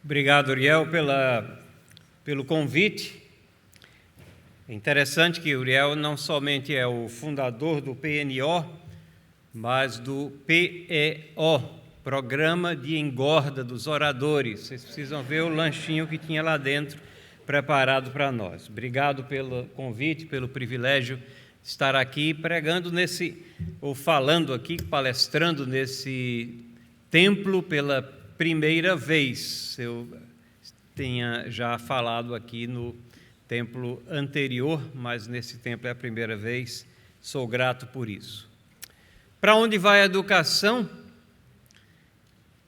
Obrigado, Uriel, pelo convite. É interessante que Uriel não somente é o fundador do PNO, mas do PEO, Programa de Engorda dos Oradores. Vocês precisam ver o lanchinho que tinha lá dentro preparado para nós. Obrigado pelo convite, pelo privilégio de estar aqui pregando falando aqui, palestrando nesse templo pela primeira vez. Eu tinha já falado aqui no templo anterior, mas nesse templo é a primeira vez. Sou grato por isso. Para onde vai a educação?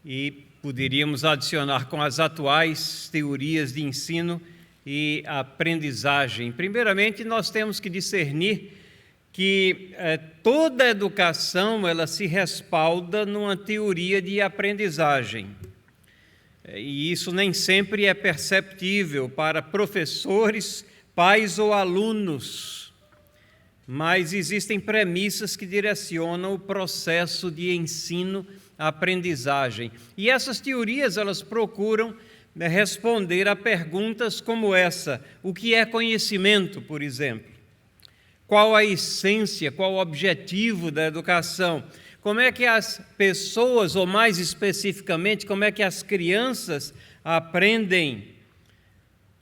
E poderíamos adicionar com as atuais teorias de ensino e aprendizagem. Primeiramente, nós temos que discernir que toda educação ela se respalda numa teoria de aprendizagem. E isso nem sempre é perceptível para professores, pais ou alunos, mas existem premissas que direcionam o processo de ensino-aprendizagem. E essas teorias elas procuram responder a perguntas como essa: o que é conhecimento, por exemplo? Qual a essência, qual o objetivo da educação? Como é que as pessoas, ou mais especificamente, como é que as crianças aprendem?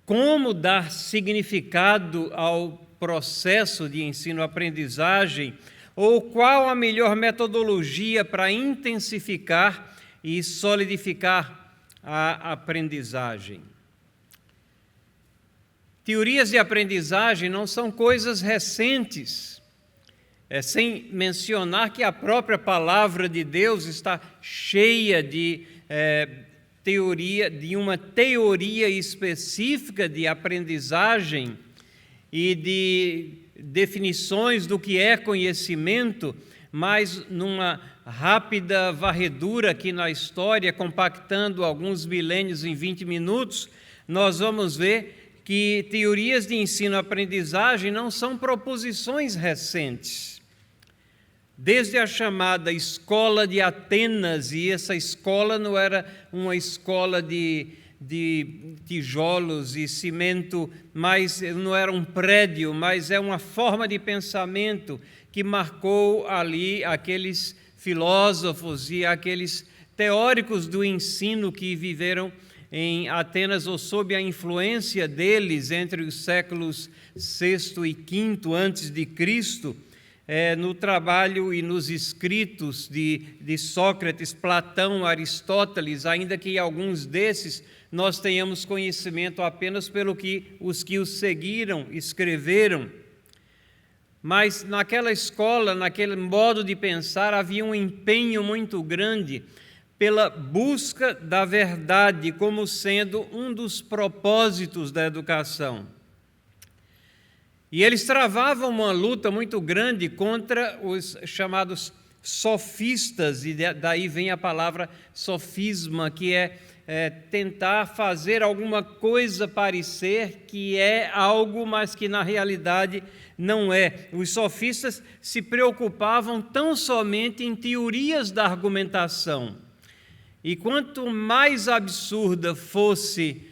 Como dar significado ao processo de ensino-aprendizagem? Ou qual a melhor metodologia para intensificar e solidificar a aprendizagem? Teorias de aprendizagem não são coisas recentes, sem mencionar que a própria palavra de Deus está cheia de uma teoria específica de aprendizagem e de definições do que é conhecimento, mas numa rápida varredura aqui na história, compactando alguns milênios em 20 minutos, nós vamos ver que teorias de ensino-aprendizagem não são proposições recentes. Desde a chamada Escola de Atenas, e essa escola não era uma escola de tijolos e cimento, mas não era um prédio, mas é uma forma de pensamento que marcou ali aqueles filósofos e aqueles teóricos do ensino que viveram em Atenas, ou sob a influência deles entre os séculos VI e V antes de Cristo, no trabalho e nos escritos de Sócrates, Platão, Aristóteles, ainda que alguns desses nós tenhamos conhecimento apenas pelo que os seguiram escreveram. Mas naquela escola, naquele modo de pensar, havia um empenho muito grande pela busca da verdade como sendo um dos propósitos da educação. E eles travavam uma luta muito grande contra os chamados sofistas, e daí vem a palavra sofisma, que é tentar fazer alguma coisa parecer que é algo, mas que na realidade não é. Os sofistas se preocupavam tão somente em teorias da argumentação. E quanto mais absurda fosse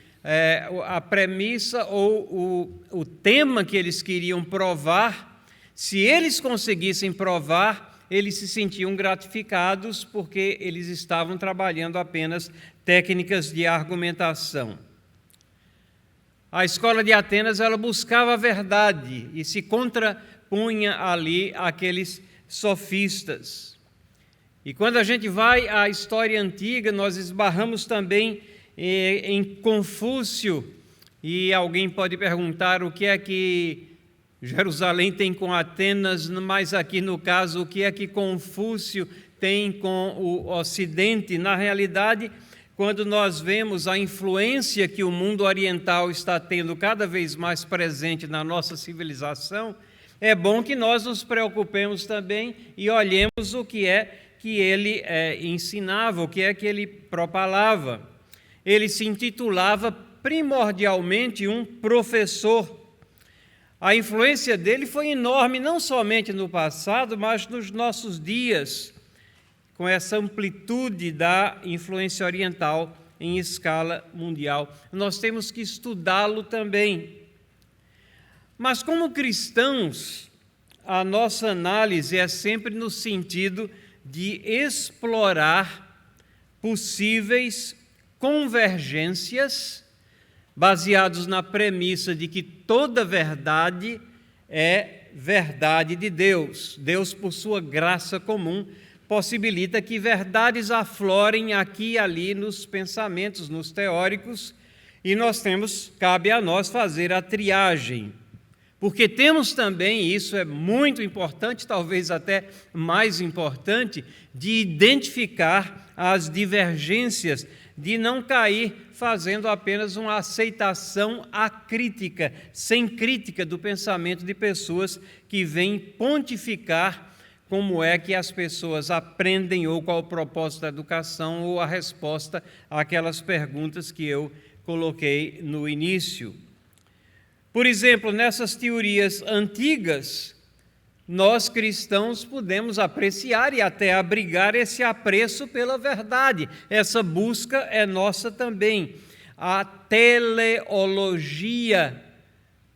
a premissa ou o tema que eles queriam provar, se eles conseguissem provar, eles se sentiam gratificados porque eles estavam trabalhando apenas técnicas de argumentação. A escola de Atenas ela buscava a verdade e se contrapunha ali àqueles sofistas. E quando a gente vai à história antiga, nós esbarramos também em Confúcio, e alguém pode perguntar o que é que Jerusalém tem com Atenas, mas aqui no caso, o que é que Confúcio tem com o Ocidente? Na realidade, quando nós vemos a influência que o mundo oriental está tendo cada vez mais presente na nossa civilização, é bom que nós nos preocupemos também e olhemos o que é que ele ensinava, o que é que ele propalava. Ele se intitulava primordialmente um professor. A influência dele foi enorme, não somente no passado, mas nos nossos dias, com essa amplitude da influência oriental em escala mundial. Nós temos que estudá-lo também. Mas como cristãos, a nossa análise é sempre no sentido de explorar possíveis convergências baseados na premissa de que toda verdade é verdade de Deus. Deus, por sua graça comum, possibilita que verdades aflorem aqui e ali nos pensamentos, nos teóricos, e cabe a nós fazer a triagem. Porque temos também, e isso é muito importante, talvez até mais importante, de identificar as divergências, de não cair fazendo apenas uma aceitação acrítica, sem crítica do pensamento de pessoas que vêm pontificar como é que as pessoas aprendem ou qual o propósito da educação ou a resposta àquelas perguntas que eu coloquei no início. Por exemplo, nessas teorias antigas, nós cristãos podemos apreciar e até abrigar esse apreço pela verdade. Essa busca é nossa também. A teleologia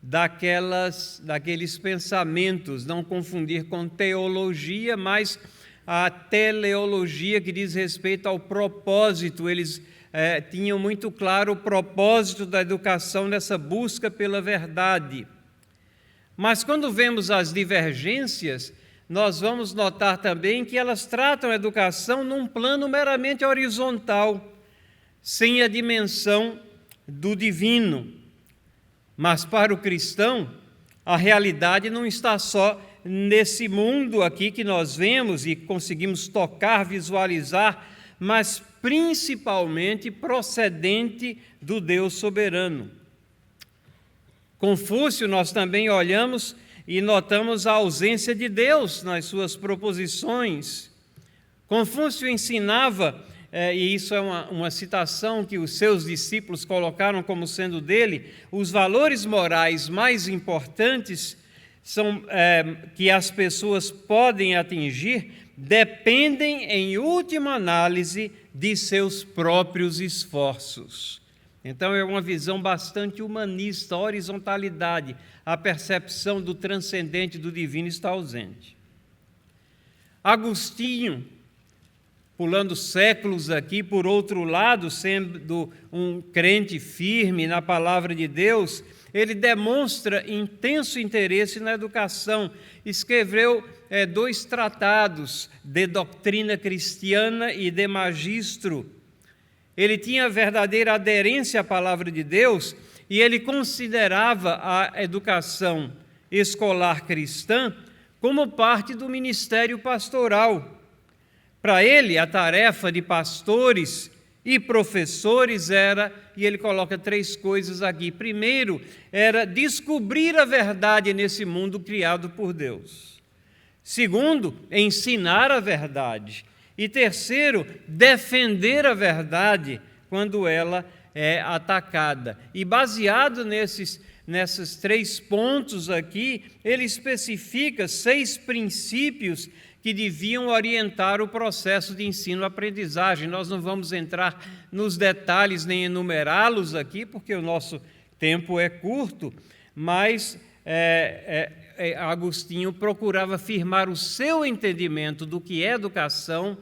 daqueles pensamentos, não confundir com teologia, mas a teleologia que diz respeito ao propósito. Eles tinham muito claro o propósito da educação nessa busca pela verdade. Mas quando vemos as divergências, nós vamos notar também que elas tratam a educação num plano meramente horizontal, sem a dimensão do divino. Mas para o cristão, a realidade não está só nesse mundo aqui que nós vemos e conseguimos tocar, visualizar, mas principalmente procedente do Deus soberano. Confúcio, nós também olhamos e notamos a ausência de Deus nas suas proposições. Confúcio ensinava, e isso é uma citação que os seus discípulos colocaram como sendo dele, os valores morais mais importantes que as pessoas podem atingir dependem, em última análise, de seus próprios esforços. Então, é uma visão bastante humanista, horizontalidade. A percepção do transcendente, do divino, está ausente. Agostinho, pulando séculos aqui, por outro lado, sendo um crente firme na palavra de Deus, ele demonstra intenso interesse na educação. Escreveu 2 tratados de doutrina cristiana e de magistro. Ele tinha verdadeira aderência à palavra de Deus e ele considerava a educação escolar cristã como parte do ministério pastoral. Para ele, a tarefa de pastores e professores era, e ele coloca 3 coisas aqui. Primeiro, era descobrir a verdade nesse mundo criado por Deus. Segundo, ensinar a verdade. E terceiro, defender a verdade quando ela é atacada. E baseado nesses 3 pontos aqui, ele especifica 6 princípios que deviam orientar o processo de ensino-aprendizagem. Nós não vamos entrar nos detalhes nem enumerá-los aqui, porque o nosso tempo é curto, mas Agostinho procurava firmar o seu entendimento do que é educação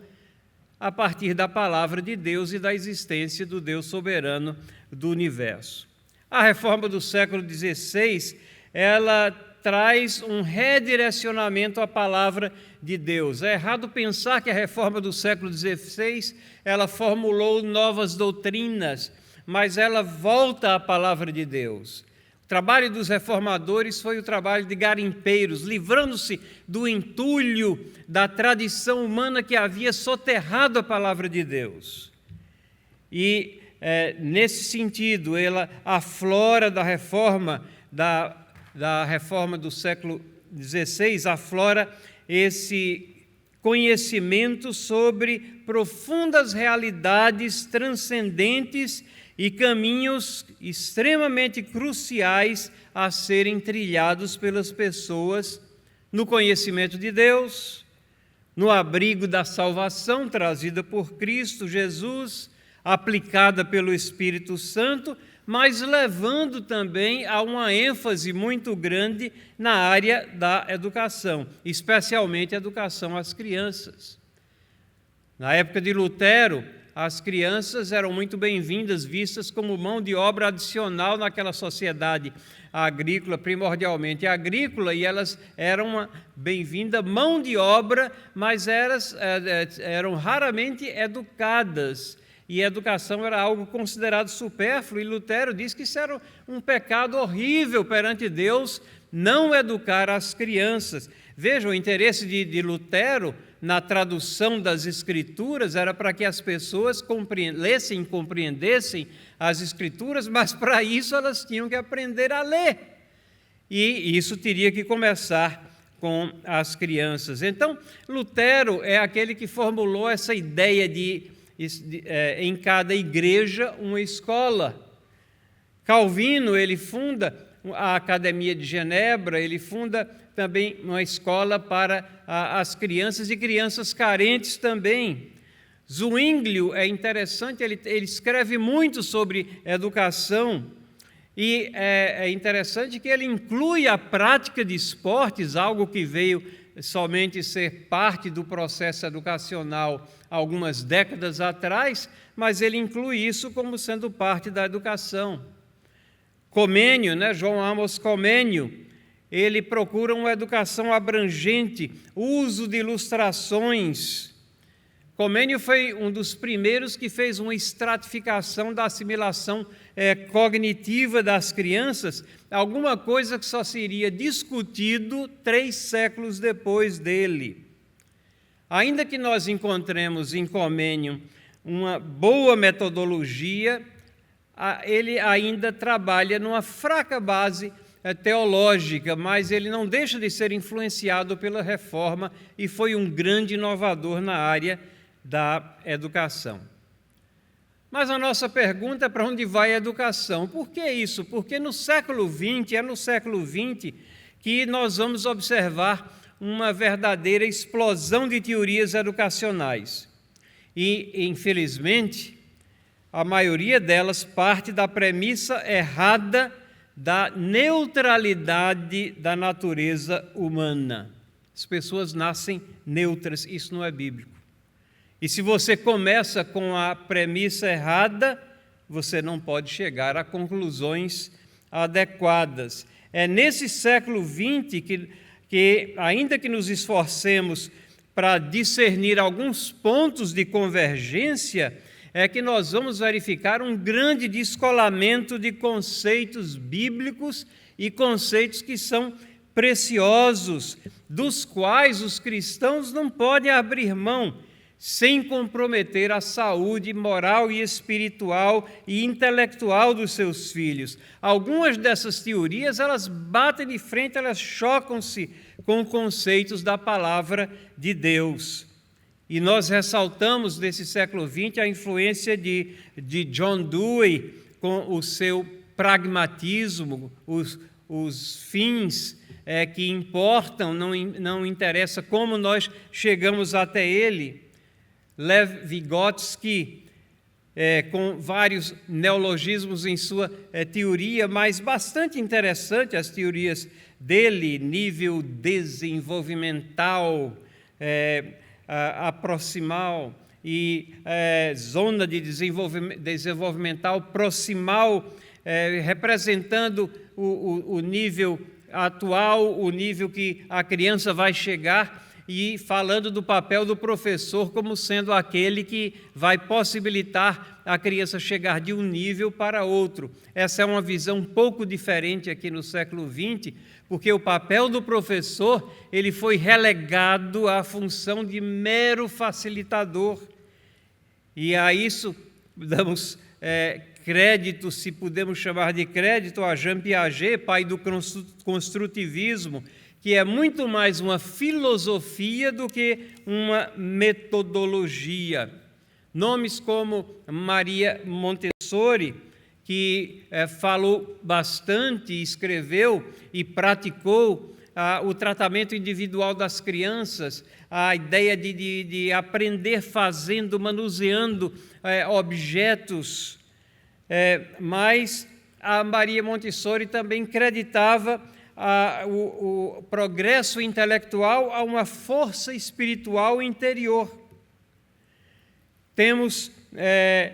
a partir da palavra de Deus e da existência do Deus soberano do universo. A reforma do século XVI, ela traz um redirecionamento à palavra de Deus. É errado pensar que a reforma do século XVI, ela formulou novas doutrinas, mas ela volta à palavra de Deus. O trabalho dos reformadores foi o trabalho de garimpeiros, livrando-se do entulho da tradição humana que havia soterrado a palavra de Deus. E, nesse sentido, ela aflora da reforma do século XVI, aflora esse conhecimento sobre profundas realidades transcendentes e caminhos extremamente cruciais a serem trilhados pelas pessoas no conhecimento de Deus, no abrigo da salvação trazida por Cristo Jesus, aplicada pelo Espírito Santo, mas levando também a uma ênfase muito grande na área da educação, especialmente a educação às crianças. Na época de Lutero, as crianças eram muito bem-vindas, vistas como mão de obra adicional naquela sociedade agrícola, primordialmente agrícola, e elas eram uma bem-vinda mão de obra, mas eram raramente educadas. E a educação era algo considerado supérfluo, e Lutero diz que isso era um pecado horrível perante Deus, não educar as crianças. Veja, o interesse de Lutero na tradução das Escrituras era para que as pessoas lessem e compreendessem as Escrituras, mas para isso elas tinham que aprender a ler. E isso teria que começar com as crianças. Então, Lutero é aquele que formulou essa ideia de em cada igreja uma escola. Calvino, ele funda a Academia de Genebra, ele funda também uma escola para as crianças e crianças carentes também. Zwinglio é interessante, ele escreve muito sobre educação, e é interessante que ele inclui a prática de esportes, algo que veio somente ser parte do processo educacional algumas décadas atrás, mas ele inclui isso como sendo parte da educação. Comênio, João Amos Comênio, ele procura uma educação abrangente, uso de ilustrações. Comênio foi um dos primeiros que fez uma estratificação da assimilação cognitiva das crianças, alguma coisa que só seria discutido 3 séculos depois dele. Ainda que nós encontremos em Comênio uma boa metodologia, ele ainda trabalha numa fraca base teológica, mas ele não deixa de ser influenciado pela Reforma e foi um grande inovador na área da educação. Mas a nossa pergunta é: para onde vai a educação? Por que isso? Porque no século XX que nós vamos observar uma verdadeira explosão de teorias educacionais. E, infelizmente, a maioria delas parte da premissa errada da neutralidade da natureza humana. As pessoas nascem neutras, isso não é bíblico. E se você começa com a premissa errada, você não pode chegar a conclusões adequadas. É nesse século XX que, ainda que nos esforcemos para discernir alguns pontos de convergência, é que nós vamos verificar um grande descolamento de conceitos bíblicos e conceitos que são preciosos, dos quais os cristãos não podem abrir mão, sem comprometer a saúde moral e espiritual e intelectual dos seus filhos. Algumas dessas teorias, elas batem de frente, elas chocam-se com conceitos da palavra de Deus. E nós ressaltamos nesse século XX a influência de John Dewey com o seu pragmatismo, os fins que importam, não interessa como nós chegamos até ele. Lev Vygotsky, com vários neologismos em sua teoria, mas bastante interessante as teorias dele, nível desenvolvimental, aproximal e zona de desenvolvimental proximal, representando o nível atual, o nível que a criança vai chegar, e falando do papel do professor como sendo aquele que vai possibilitar a criança chegar de um nível para outro. Essa é uma visão um pouco diferente aqui no século XX, porque o papel do professor ele foi relegado à função de mero facilitador. E a isso damos crédito, se podemos chamar de crédito, a Jean Piaget, pai do construtivismo, que é muito mais uma filosofia do que uma metodologia. Nomes como Maria Montessori, que falou bastante, escreveu e praticou o tratamento individual das crianças, a ideia de aprender fazendo, manuseando objetos, mas a Maria Montessori também creditava o progresso intelectual a uma força espiritual interior. Temos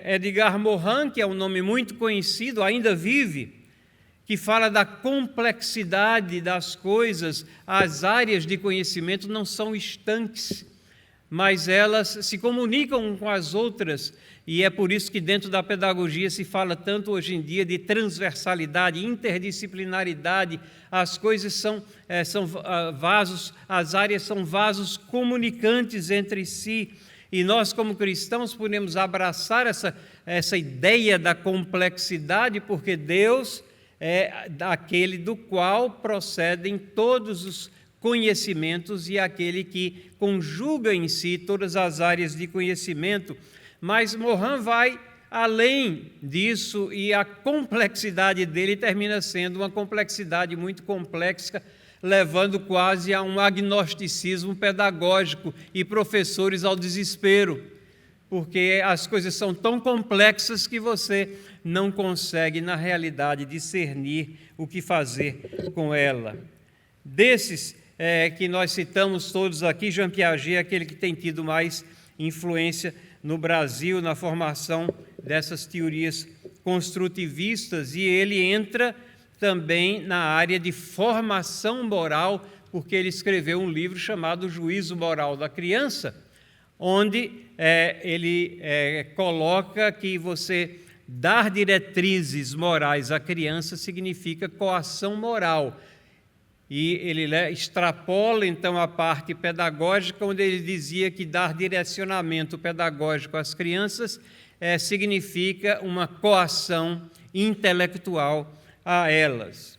Edgar Morin, que é um nome muito conhecido, ainda vive, que fala da complexidade das coisas. As áreas de conhecimento não são estanques, mas elas se comunicam com as outras, e é por isso que dentro da pedagogia se fala tanto hoje em dia de transversalidade, interdisciplinaridade. As coisas são vasos, as áreas são vasos comunicantes entre si, e nós como cristãos podemos abraçar essa ideia da complexidade, porque Deus é aquele do qual procedem todos os conhecimentos e aquele que conjuga em si todas as áreas de conhecimento. Mas Morin vai além disso, e a complexidade dele termina sendo uma complexidade muito complexa, levando quase a um agnosticismo pedagógico e professores ao desespero, porque as coisas são tão complexas que você não consegue, na realidade, discernir o que fazer com ela. Desses que nós citamos todos aqui, Jean Piaget é aquele que tem tido mais influência no Brasil na formação dessas teorias construtivistas, e ele entra também na área de formação moral, porque ele escreveu um livro chamado Juízo Moral da Criança, onde ele coloca que você dar diretrizes morais à criança significa coação moral. E ele extrapola, então, a parte pedagógica, onde ele dizia que dar direcionamento pedagógico às crianças significa uma coação intelectual a elas.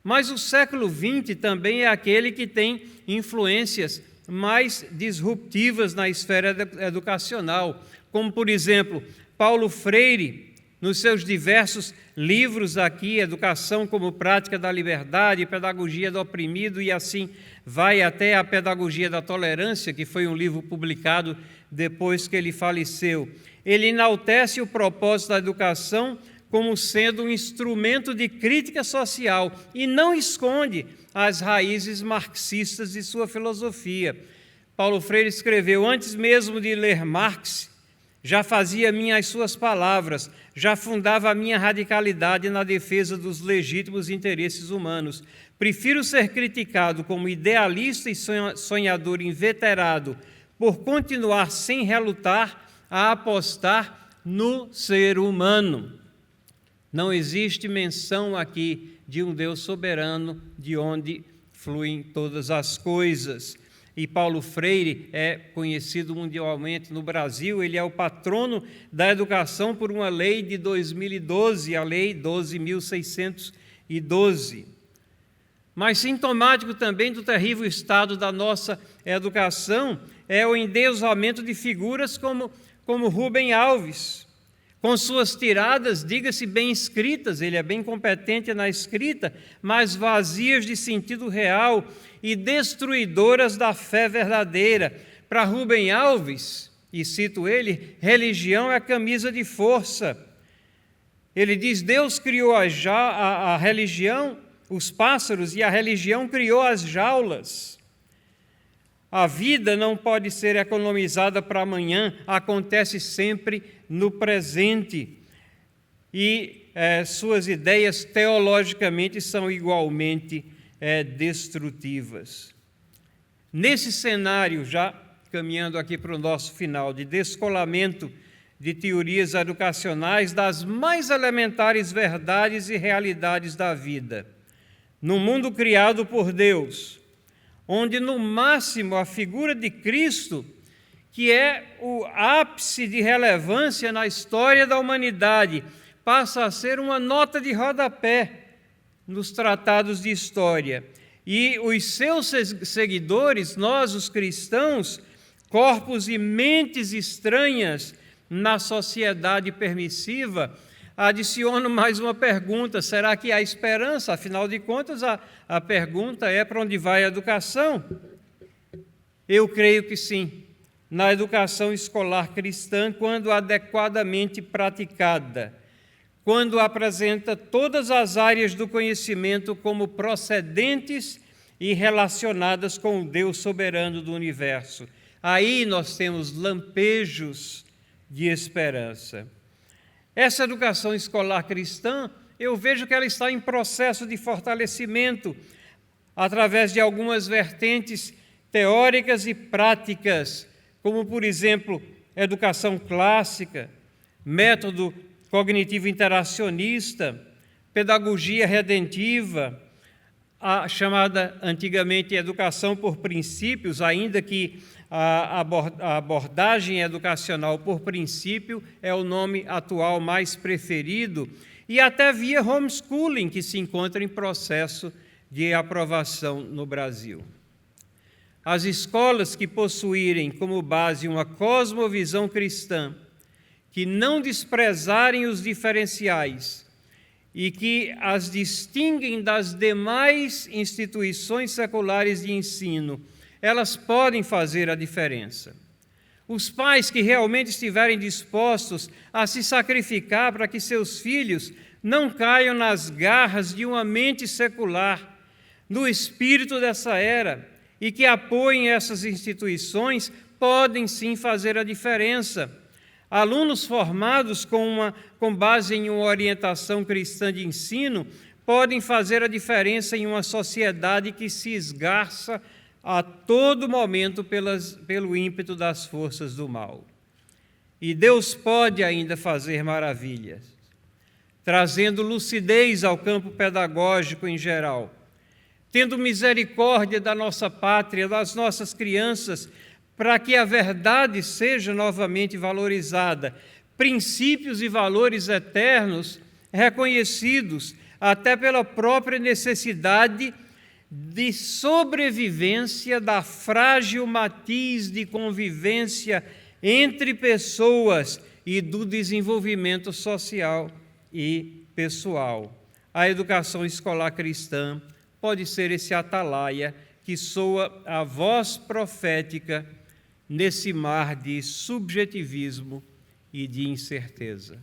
Mas o século XX também é aquele que tem influências mais disruptivas na esfera educacional, como, por exemplo, Paulo Freire, nos seus diversos livros aqui, Educação como Prática da Liberdade, Pedagogia do Oprimido, e assim vai até a Pedagogia da Tolerância, que foi um livro publicado depois que ele faleceu. Ele enaltece o propósito da educação como sendo um instrumento de crítica social e não esconde as raízes marxistas de sua filosofia. Paulo Freire escreveu: antes mesmo de ler Marx, já fazia minhas suas palavras, já fundava a minha radicalidade na defesa dos legítimos interesses humanos. Prefiro ser criticado como idealista e sonhador inveterado por continuar sem relutar a apostar no ser humano. Não existe menção aqui de um Deus soberano, de onde fluem todas as coisas. E Paulo Freire é conhecido mundialmente no Brasil, ele é o patrono da educação por uma lei de 2012, a Lei 12.612. Mas sintomático também do terrível estado da nossa educação é o endeusamento de figuras como Rubem Alves, com suas tiradas, diga-se, bem escritas, ele é bem competente na escrita, mas vazias de sentido real e destruidoras da fé verdadeira. Para Rubem Alves, e cito ele, religião é a camisa de força. Ele diz: Deus criou a religião, os pássaros, e a religião criou as jaulas. A vida não pode ser economizada para amanhã, acontece sempre no presente. E suas ideias teologicamente são igualmente destrutivas. Nesse cenário, já caminhando aqui para o nosso final, de descolamento de teorias educacionais das mais elementares verdades e realidades da vida, no mundo criado por Deus, onde no máximo a figura de Cristo, que é o ápice de relevância na história da humanidade, passa a ser uma nota de rodapé nos tratados de história. E os seus seguidores, nós os cristãos, corpos e mentes estranhas na sociedade permissiva, adiciono mais uma pergunta: será que há esperança? Afinal de contas, a pergunta é: para onde vai a educação? Eu creio que sim. Na educação escolar cristã, quando adequadamente praticada, quando apresenta todas as áreas do conhecimento como procedentes e relacionadas com o Deus soberano do universo. Aí nós temos lampejos de esperança. Essa educação escolar cristã, eu vejo que ela está em processo de fortalecimento através de algumas vertentes teóricas e práticas, como, por exemplo, educação clássica, método cognitivo interacionista, pedagogia redentiva, a chamada antigamente educação por princípios, ainda que a abordagem educacional por princípio é o nome atual mais preferido, e até via homeschooling, que se encontra em processo de aprovação no Brasil. As escolas que possuírem como base uma cosmovisão cristã, que não desprezarem os diferenciais e que as distinguem das demais instituições seculares de ensino, elas podem fazer a diferença. Os pais que realmente estiverem dispostos a se sacrificar para que seus filhos não caiam nas garras de uma mente secular, no espírito dessa era, e que apoiem essas instituições, podem sim fazer a diferença. Alunos formados com base em uma orientação cristã de ensino podem fazer a diferença em uma sociedade que se esgarça a todo momento pelo ímpeto das forças do mal. E Deus pode ainda fazer maravilhas, trazendo lucidez ao campo pedagógico em geral, tendo misericórdia da nossa pátria, das nossas crianças, para que a verdade seja novamente valorizada, princípios e valores eternos reconhecidos até pela própria necessidade de sobrevivência da frágil matiz de convivência entre pessoas e do desenvolvimento social e pessoal. A educação escolar cristã pode ser esse atalaia que soa a voz profética nesse mar de subjetivismo e de incerteza.